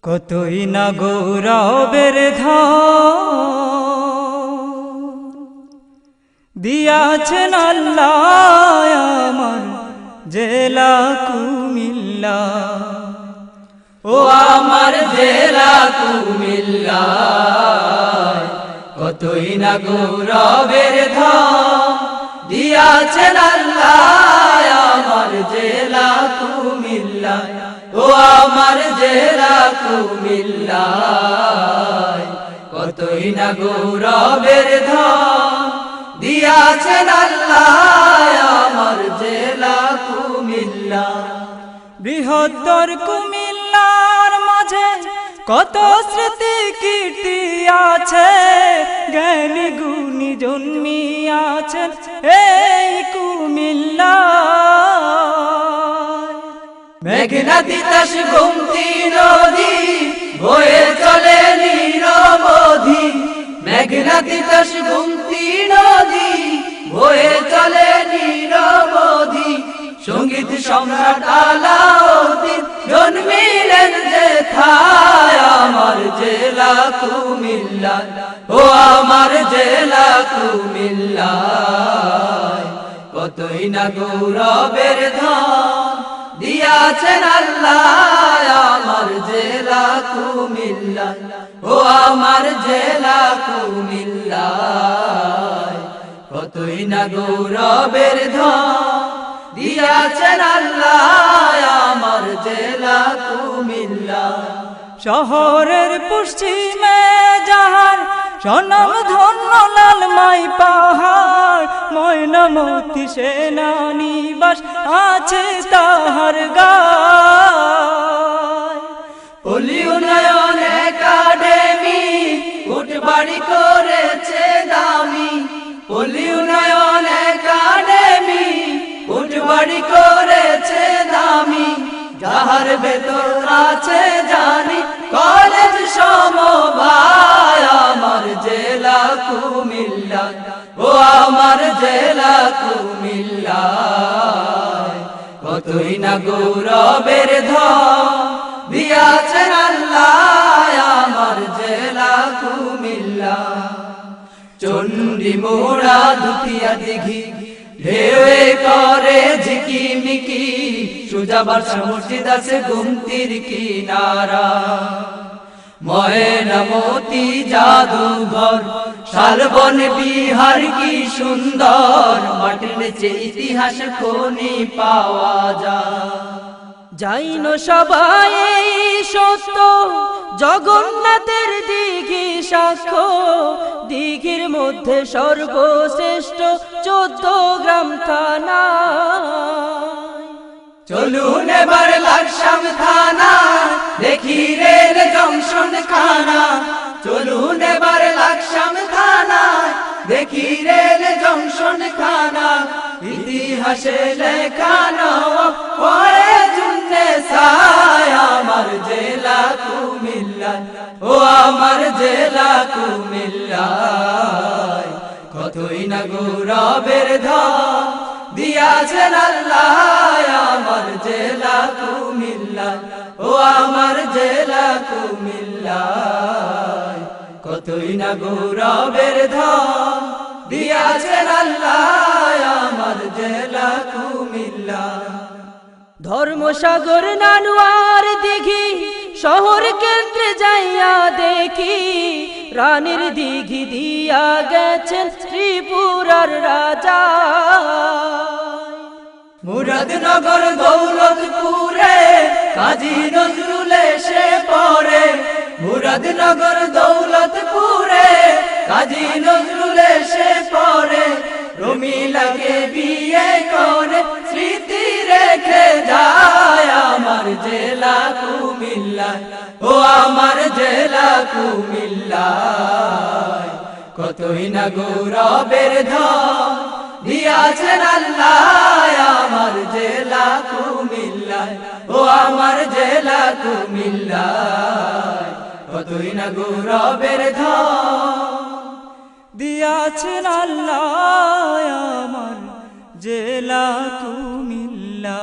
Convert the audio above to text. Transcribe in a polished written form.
কতই না গৌরবের ধন দিয়াছেন আল্লাহ আমার জেলা কুমিল্লা। ও আমার জেলা কুমিল্লা, কতই না গৌরবের ধন দিয়াছেন আল্লাহ আমার জেলা কুমিল্লা। ও আমার জেলা কুমিল্লা, কতই না গৌরবের ধন দিয়াছেন আল্লাহ আমার জেলা কুমিল্লা। বৃহত্তর কুমিল্লার মাঝে কত স্মৃতি কীর্তি আছে, জ্ঞানী গুণী জন্মিয়াছেন এই কুমিল্লা। মেঘনা তিতাস গোমতী নদী বয়ে চলে নিরবধি, মেঘনা তিতাস গোমতী নদী বয়ে চলে নিরবধি। সঙ্গীত সম্রাট আলাউদ্দিন জন্মিলেন যেথায় আমার জেলা কুমিল্লা। ও আমার জেলা কুমিল্লা, কতই না গৌরবের ধন দিয়াছেন আল্লাহ আমার জেলা কুমিল্লা। ও আমার জেলা কুমিল্লা, কতই না গৌরবের ধন দিয়াছেন আল্লাহ আমার জেলা কুমিল্লা। শহরের পশ্চিমে যাহার স্বনাম ধন্য লালমাই পাহাড়, ময়নামতি সেনানিবাস আছে তাহার গায়। পল্লী উন্নয়ন একাডেমি উঠবাড়ি করেছে দামি, পল্লী উন্নয়ন একাডেমি উঠবাড়ি করেছে দামি। যাহার ভেতর আছে জানি কলেজ সমবায় আমার জেলা কুমিল্লা। ও আমার জেলা কুমিল্লা, কতই না গৌরবের ধন দিয়াছেন আল্লাহ আমার জেলা কুমিল্লা। চণ্ডী মোড়া দুটিয়া দিঘি ঢেউয়ে করে ঝিকিমিকি, সুজাবার মসজিদ আছে গোমতীর কিনারা। ময়নামতি জাদুঘর শালবন বিহার কি সুন্দর, মাটির নিচে ইতিহাস খনি পাওয়া যায়। যাইন সবাই সত্য জগন্নাথের দিঘি সাক্ষ্য, দিঘির মধ্যে সর্বশ্রেষ্ঠ 14 গ্রাম থানা। চলুন এবার লাকসাম থানা দেখি রেল জংশন খানা। চলুন এবার লাকসাম থানা দেখি রেল জংশন খানা। ইতিহাসে লেখানো পড়ে জুন্নে সায় আমার জেলা কুমিল্লা। ও আমার জেলা কুমিল্লা, কতই না গৌরবের ধন দিয়াছেন আল্লাহ আমার জেলা কুমিল্লা। ও আমার জেলা কুমিল্লা, কতই না গৌরবের ধন দিয়াছেন আল্লাহ আমার জেলা কুমিল্লা। ধর্মসাগর নানুয়ার দিঘি শহর কেন্দ্রে যাইয়া দেখি, রানীর দিঘি দিয়া গেছেন ত্রিপুরার রাজা। মুরাদনগর দৌলতপুরে কাজী নজরুল এসে পড়ে, মুরাদনগর দৌলতপুরে কাজী নজরুল এসে পড়ে। রমিলাকে বিয়ে করে স্মৃতি রেখে যায় আমার জেলা কুমিল্লা। ও আমার জেলা কুমিল্লা, কতই না গৌরবের ধন দিয়াছেন আল্লাহ আমার জেলা কুমিল্লা। ও আমার জেলা কুমিল্লা, কতই না গৌরবের ধন দিয়াছেন আল্লাহ আমার জেলা কুমিল্লা।